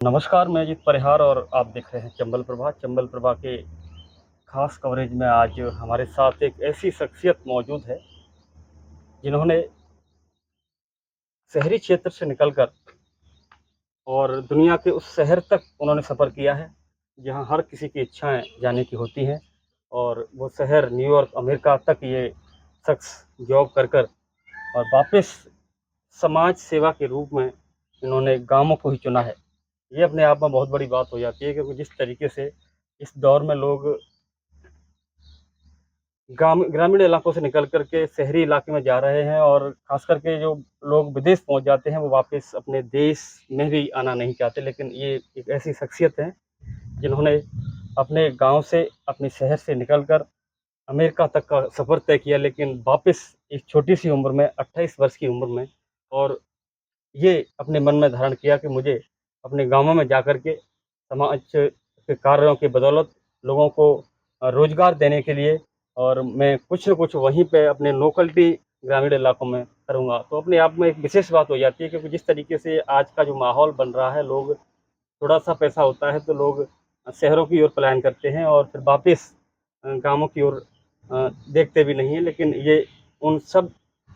नमस्कार, मैं अजीत परिहार और आप देख रहे हैं चंबल प्रभा। चंबल प्रभा के खास कवरेज में आज हमारे साथ एक ऐसी शख्सियत मौजूद है, जिन्होंने शहरी क्षेत्र से निकलकर और दुनिया के उस शहर तक उन्होंने सफ़र किया है, जहां हर किसी की इच्छाएँ जाने की होती हैं और वो शहर न्यूयॉर्क, अमेरिका तक ये शख्स जॉब कर और वापस समाज सेवा के रूप में इन्होंने गाँवों को ही चुना है। ये अपने आप में बहुत बड़ी बात हो जाती है, क्योंकि जिस तरीके से इस दौर में लोग ग्रामीण इलाकों से निकल कर के शहरी इलाके में जा रहे हैं और ख़ास करके जो लोग विदेश पहुंच जाते हैं, वो वापस अपने देश में भी आना नहीं चाहते। लेकिन ये एक ऐसी शख्सियत है, जिन्होंने अपने गांव से, अपने शहर से निकलकर अमेरिका तक का सफ़र तय किया, लेकिन वापस एक छोटी-सी उम्र में, 28 वर्ष की उम्र में, और ये अपने मन में धारण किया कि मुझे अपने गाँवों में जाकर के समाज के कार्यों की बदौलत लोगों को रोज़गार देने के लिए, और मैं कुछ न कुछ वहीं पे अपने लोकलिटी ग्रामीण इलाकों में करूँगा। तो अपने आप में एक विशेष बात हो जाती है, क्योंकि जिस तरीके से आज का जो माहौल बन रहा है, लोग थोड़ा-सा पैसा होता है तो लोग शहरों की ओर पलायन करते हैं और फिर वापस गाँवों की ओर देखते भी नहीं हैं। लेकिन ये उन सब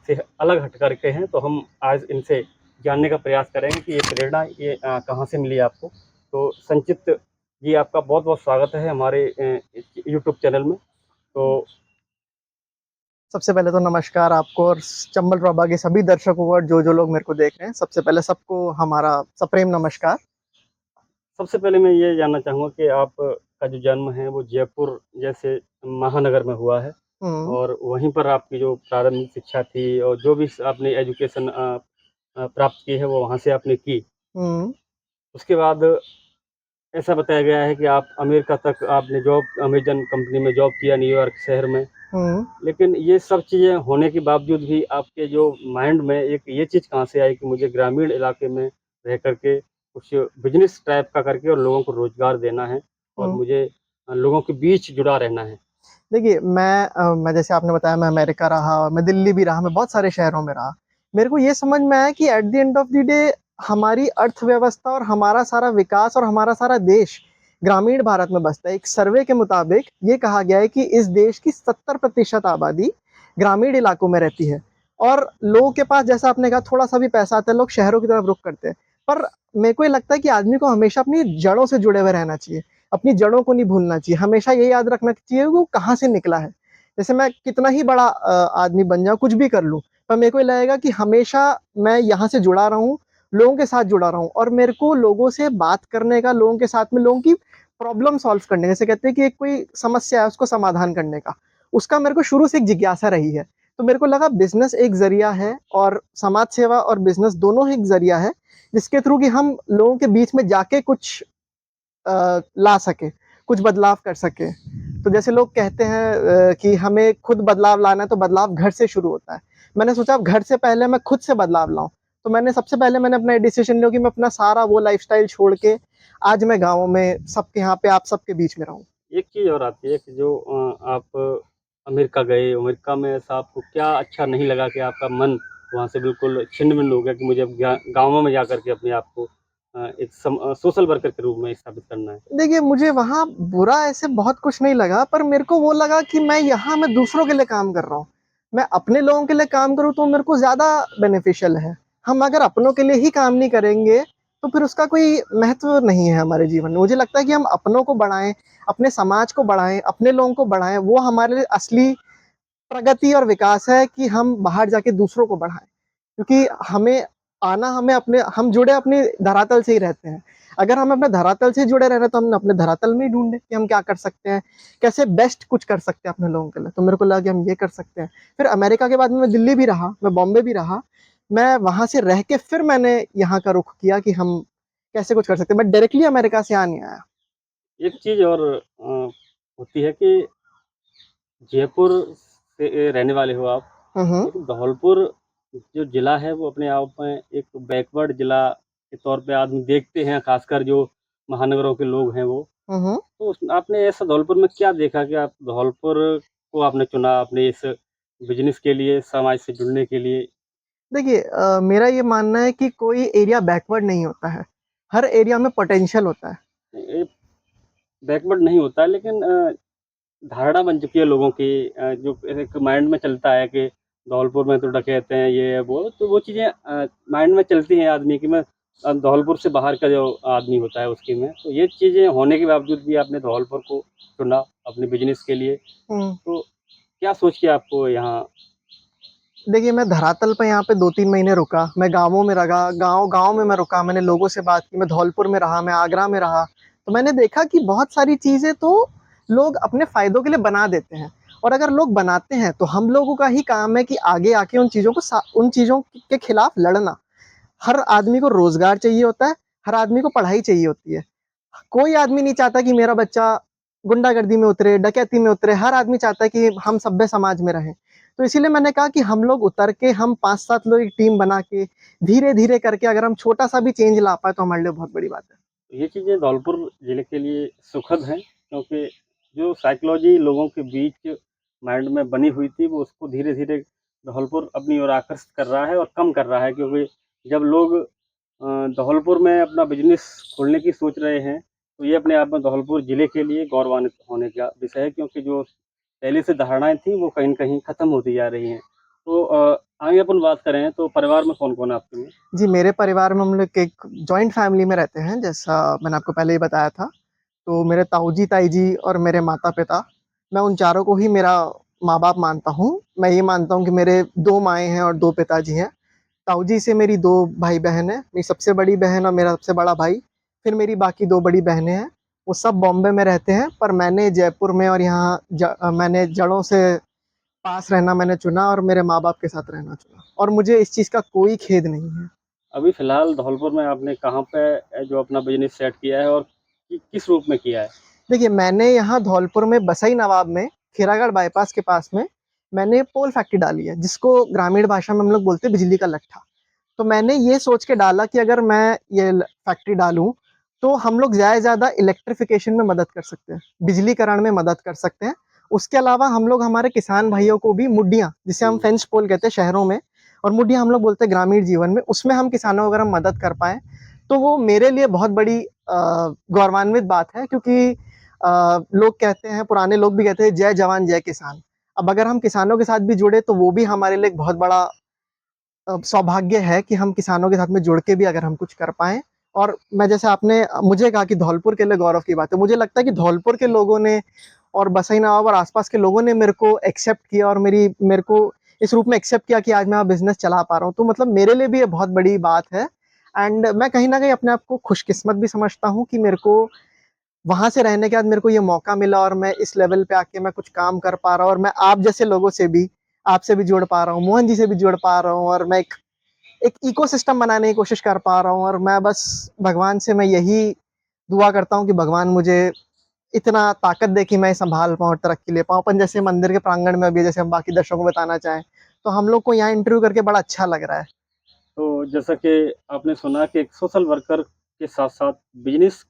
से अलग हट कर के हैं, तो हम आज इनसे जानने का प्रयास करेंगे कि ये प्रेरणा ये कहाँ से मिली आपको? तो संचित जी, आपका बहुत-बहुत स्वागत है हमारे यूट्यूब चैनल में। तो सबसे पहले तो नमस्कार आपको और चंबल प्रभा के सभी दर्शकों को और जो लोग मेरे को देख रहे हैं, सबसे पहले सबको हमारा सप्रेम नमस्कार। सबसे पहले मैं ये जानना चाहूँगा कि आपका जो जन्म है वो जयपुर जैसे महानगर में हुआ है, हुँ, और वहीं पर आपकी जो प्रारंभिक शिक्षा थी और जो भी आपने एजुकेशन प्राप्त की है, वो वहाँ से आपने की। हुँ, उसके बाद ऐसा बताया गया है कि आप अमेरिका तक आपने जॉब अमेज़न कंपनी में जॉब किया न्यूयॉर्क शहर में। हुँ। लेकिन ये सब चीज़ें होने के बावजूद भी आपके जो माइंड में एक ये चीज़ कहाँ से आई कि मुझे ग्रामीण इलाके में रह कर के कुछ बिज़नेस टाइप का करके और लोगों को रोज़गार देना है, और हुँ। मुझे लोगों के बीच जुड़ा रहना है। देखिए मैं जैसे आपने बताया मैं अमेरिका रहा और मैं दिल्ली भी रहा, मैं बहुत सारे शहरों में रहा। मेरे को ये समझ में आया कि at the end of the day हमारी अर्थव्यवस्था और हमारा सारा विकास और हमारा सारा देश ग्रामीण भारत में बसता है। एक सर्वे के मुताबिक ये कहा गया है कि इस देश की 70% आबादी ग्रामीण इलाकों में रहती है और लोगों के पास जैसा आपने कहा थोड़ा-सा भी पैसा आता है, लोग शहरों की तरफ रुख करते हैं। पर मेरे को ये लगता है कि आदमी को हमेशा अपनी जड़ों से जुड़े हुए रहना चाहिए। अपनी जड़ों को नहीं भूलना चाहिए, हमेशा ये याद रखना चाहिए वो कहाँ से निकला है। जैसे मैं कितना ही बड़ा आदमी बन जाऊँ, कुछ भी कर लूँ, पर मेरे को ये लगेगा कि हमेशा मैं यहाँ से जुड़ा रहूँ, लोगों के साथ जुड़ा रहूँ और मेरे को लोगों से बात करने का, लोगों के साथ में लोगों की प्रॉब्लम सॉल्व करने जैसे कहते हैं कि एक कोई समस्या है, उसको समाधान करने का, उसका मेरे को शुरू से एक जिज्ञासा रही है। तो मेरे को लगा बिज़नेस एक ज़रिया है और समाज सेवा और बिज़नेस दोनों ही एक ज़रिया है, जिसके थ्रू कि हम लोगों के बीच में जाके कुछ ला सके, कुछ बदलाव कर सके। तो जैसे लोग कहते हैं कि हमें खुद बदलाव लाना है तो बदलाव घर से शुरू होता है। मैंने सोचा अब घर से पहले मैं खुद से बदलाव लाऊँ। तो मैंने सबसे पहले मैंने अपना ये डिसीज़न लिया कि मैं अपना सारा वो लाइफ़स्टाइल छोड़ के आज मैं गाँव में सबके यहाँ पे आप सबके बीच में रहूँ। एक चीज़ और आती है कि जो आप अमेरिका गए, अमेरिका में ऐसा आपको क्या अच्छा नहीं लगा कि आपका मन वहाँ से बिल्कुल छिन्न-भिन्न हो गया कि मुझे अब गाँवों में जाकर के अपने आप को एक सोशल वर्कर के रूप में स्थापित करना है? देखिए, मुझे वहाँ बुरा ऐसे बहुत कुछ नहीं लगा, पर मेरे को वो लगा कि मैं दूसरों के लिए काम कर रहा हूँ। मैं अपने लोगों के लिए काम करूँ तो मेरे को ज़्यादा बेनिफिशियल है। हम अगर अपनों के लिए ही काम नहीं करेंगे, तो फिर उसका कोई महत्व नहीं है हमारे जीवन में। मुझे लगता है कि हम अपनों को बढ़ाएँ, अपने समाज को बढ़ाएँ, अपने लोगों को बढ़ाएँ, वो हमारे लिए असली प्रगति और विकास है कि हम बाहर जाके दूसरों को बढ़ाएँ। क्योंकि हमें अपने हम जुड़े अपने धरातल से ही रहते हैं। अगर हम अपने धरातल से जुड़े रह रहे हैं तो हम अपने धरातल में ही ढूँढे कि हम क्या कर सकते हैं, कैसे बेस्ट कुछ कर सकते हैं अपने लोगों के लिए। तो मेरे को लगा कि हम ये कर सकते हैं। फिर अमेरिका के बाद में मैं दिल्ली भी रहा, मैं बॉम्बे भी रहा। मैं वहाँ से रह के फिर मैंने यहाँ का रुख किया कि हम कैसे कुछ कर सकते हैं। मैं डायरेक्टली अमेरिका से यहाँ नहीं आया। एक चीज़ और होती है कि जयपुर से रहने वाले हो आप, हुँ, हुँ। लेकिन धौलपुर जो ज़िला है वो अपने आप में एक बैकवर्ड ज़िला के तौर पे आदमी देखते हैं, ख़ासकर जो महानगरों के लोग हैं वो। हुँ, हुँ। तो उस आपने ऐसा धौलपुर में क्या देखा कि आप धौलपुर को आपने चुना अपने इस बिज़नेस के लिए, समाज से जुड़ने के लिए? देखिए मेरा ये मानना है कि कोई एरिया बैकवर्ड नहीं होता है। हर एरिया में पोटेंशियल होता है। ये बैकवर्ड नहीं होता है, लेकिन धारणा बन चुकी है लोगों की, जो एक माइंड में चलता है कि धौलपुर में तो डकैते हैं, ये है, वो, तो वो चीज़ें माइंड में चलती हैं आदमी की। मैं धौलपुर से बाहर का जो आदमी होता है उसकी में, तो ये चीज़ें होने के बावजूद भी आपने धौलपुर को चुना अपने बिज़नेस के लिए। हुँ। तो क्या सोच के आपको यहाँ देखिए, मैं धरातल पे यहाँ पे 2-3 महीने रुका, मैं गाँवों में रहा, गाँव-गाँव में मैं रुका, मैंने लोगों से बात की, मैं धौलपुर में रहा, मैं आगरा में रहा। तो मैंने देखा कि बहुत सारी चीज़ें तो लोग अपने फ़ायदों के लिए बना देते हैं, और अगर लोग बनाते हैं, तो हम लोगों का ही काम है कि आगे आके उन चीज़ों के खिलाफ लड़ना। हर आदमी को रोज़गार चाहिए होता है, हर आदमी को पढ़ाई चाहिए होती है। कोई आदमी नहीं चाहता कि मेरा बच्चा गुंडागर्दी में उतरे, डकैती में उतरे, हर आदमी चाहता है कि हम सभ्य समाज में रहें। तो इसीलिए मैंने कहा कि हम लोग उतर के, हम 5-7 लोग एक टीम बना के, धीरे-धीरे करके अगर हम छोटा-सा भी चेंज ला पाएँ, तो हमारे लिए बहुत बड़ी बात है। ये चीज़ें धौलपुर ज़िले के लिए सुखद हैं, क्योंकि जो साइकोलॉजी लोगों के बीच माइंड में बनी हुई थी, वो उसको धीरे-धीरे धौलपुर अपनी ओर आकर्षित कर रहा है और कम कर रहा है, क्योंकि जब लोग धौलपुर में अपना बिज़नेस खोलने की सोच रहे हैं, तो ये अपने आप में धौलपुर ज़िले के लिए गौरवान्वित होने का विषय है, क्योंकि जो पहले से धारणाएँ थीं, वो कहीं न कहीं खत्म होती जा रही हैं। तो आगे अपन बात करें तो परिवार में कौन-कौन है आपके में? जी, मेरे परिवार में हम लोग एक जॉइंट फैमिली में रहते हैं, जैसा मैंने आपको पहले ही बताया था। तो मेरे ताऊ जी, ताई जी और मेरे माता-पिता, मैं उन चारों को ही मेरा माँ-बाप मानता हूँ। मैं ये मानता हूँ कि मेरे 2 माएँ हैं और 2 पिताजी हैं। ताऊ जी से मेरी 2 भाई-बहन हैं, मेरी सबसे बड़ी बहन और मेरा सबसे बड़ा भाई, फिर मेरी बाकी 2 बड़ी बहनें हैं। वो सब बॉम्बे में रहते हैं, पर मैंने जयपुर में और यहाँ मैंने जड़ों से पास रहना मैंने चुना और मेरे माँ-बाप के साथ रहना चुना, और मुझे इस चीज़ का कोई खेद नहीं है। अभी फ़िलहाल धौलपुर में आपने कहाँ पे जो अपना बिज़नेस सेट किया है और किस रूप में किया है? देखिए, मैंने यहाँ धौलपुर में बसई नवाब में, खीरागढ़ बाईपास के पास में, मैंने पोल फैक्ट्री डाली है, जिसको ग्रामीण भाषा में हम लोग बोलते हैं बिजली का लट्ठा। तो मैंने ये सोच के डाला कि अगर मैं ये फैक्ट्री डालूँ, तो हम लोग ज़्यादा से ज़्यादा इलेक्ट्रिफ़िकेशन में मदद कर सकते हैं, बिजलीकरण में मदद कर सकते हैं। उसके अलावा हम लोग हमारे किसान भाइयों को भी मुड्डियाँ, जिसे हम हुँ। फेंस पोल कहते हैं शहरों में, और मुड्डियाँ हम लोग बोलते हैं ग्रामीण जीवन में, उसमें हम किसानों को अगर हम मदद कर पाएँ, तो वो मेरे लिए बहुत बड़ी गौरवान्वित बात है, क्योंकि लोग कहते हैं, पुराने लोग भी कहते हैं, जय जवान जय किसान। अब अगर हम किसानों के साथ भी जुड़े, तो वो भी हमारे लिए एक बहुत बड़ा सौभाग्य है कि हम किसानों के साथ में जुड़ के भी अगर हम कुछ कर पाएँ। और मैं, जैसे आपने मुझे कहा कि धौलपुर के लिए गौरव की बात है, मुझे लगता है कि धौलपुर के लोगों ने और बसई नवाब और आस-पास के लोगों ने मेरे को एक्सेप्ट किया, और मेरे को इस रूप में एक्सेप्ट किया कि आज मैं बिज़नेस चला पा रहा हूँ। तो मतलब मेरे लिए भी ये बहुत बड़ी बात है, एंड मैं कहीं न कहीं अपने आप को खुशकिस्मत भी समझता हूँ कि मेरे को वहाँ से रहने के बाद मेरे को ये मौका मिला, और मैं इस लेवल पे आके मैं कुछ काम कर पा रहा हूँ, और मैं आप जैसे लोगों से भी, आपसे भी जुड़ पा रहा हूँ, मोहन जी से भी जुड़ पा रहा हूँ, और मैं एक इकोसिस्टम बनाने की कोशिश कर पा रहा हूँ। और मैं बस भगवान से मैं यही दुआ करता हूँ कि भगवान मुझे इतना ताकत दे कि मैं संभाल पाऊँ और तरक्की ले पाऊँ। अपन जैसे मंदिर के प्रांगण में अभी, जैसे हम बाकी दर्शकों को बताना चाहें, तो हम लोग को यहाँ इंटरव्यू करके बड़ा अच्छा लग रहा है। तो जैसा कि आपने सुना कि एक सोशल वर्कर के साथ-साथ बिज़नेस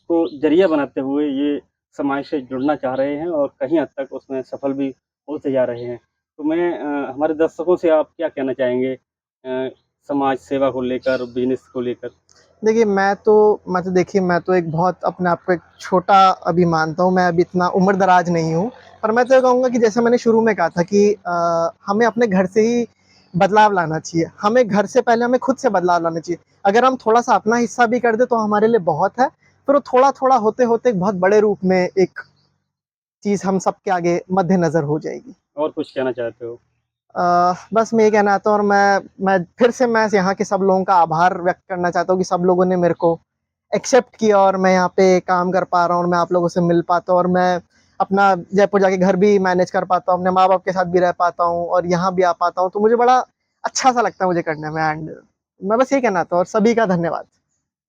को ज़रिया बनाते हुए ये समाज से जुड़ना चाह रहे हैं और कहीं हद तक उसमें सफल भी होते जा रहे हैं। तो मैं हमारे दर्शकों से आप क्या कहना चाहेंगे समाज सेवा को लेकर, बिज़नेस को लेकर? देखिए, मैं तो देखिए, मैं तो एक बहुत अपने आप को एक छोटा अभी मानता हूँ, मैं अभी इतना उम्र-दराज नहीं हूँ। पर मैं तो ये कहूँगा कि जैसे मैंने शुरू में कहा था कि हमें अपने घर से ही बदलाव लाना चाहिए। हमें घर से पहले हमें खुद से बदलाव लाना चाहिए। अगर हम थोड़ा-सा अपना हिस्सा भी कर दें, तो हमारे लिए बहुत है। फिर वो थोड़ा-थोड़ा होते-होते एक बहुत बड़े रूप में एक चीज़ हम सबके आगे मद्देनज़र हो जाएगी। और कुछ कहना चाहते हो? बस मैं ये कहना चाहता हूँ, और मैं फिर से मैं यहाँ के सब लोगों का आभार व्यक्त करना चाहता हूँ कि सब लोगों ने मेरे को एक्सेप्ट किया, और मैं यहाँ पे काम कर पा रहा हूँ, और मैं आप लोगों से मिल पाता हूँ, और मैं अपना जयपुर जाके घर भी मैनेज कर पाता हूँ, अपने माँ-बाप के साथ भी रह पाता हूँ, और यहाँ भी आ पाता हूँ। तो मुझे बड़ा अच्छा-सा लगता है मुझे करने में, एंड मैं बस यही कहना चाहता हूँ, और सभी का धन्यवाद।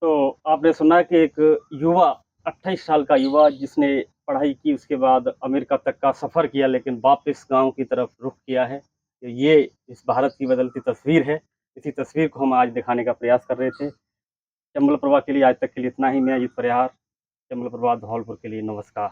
तो आपने सुना कि एक युवा 28 साल का युवा जिसने पढ़ाई की उसके बाद अमेरिका तक का सफ़र किया लेकिन वापस गाँव की तरफ रुख किया है। तो ये इस भारत की बदलती तस्वीर है। इसी तस्वीर को हम आज दिखाने का प्रयास कर रहे थे। चंबल प्रभा के लिए आज तक के लिए इतना ही। मैं अजित परिहार, चंबल प्रभा धौलपुर के लिए नमस्कार।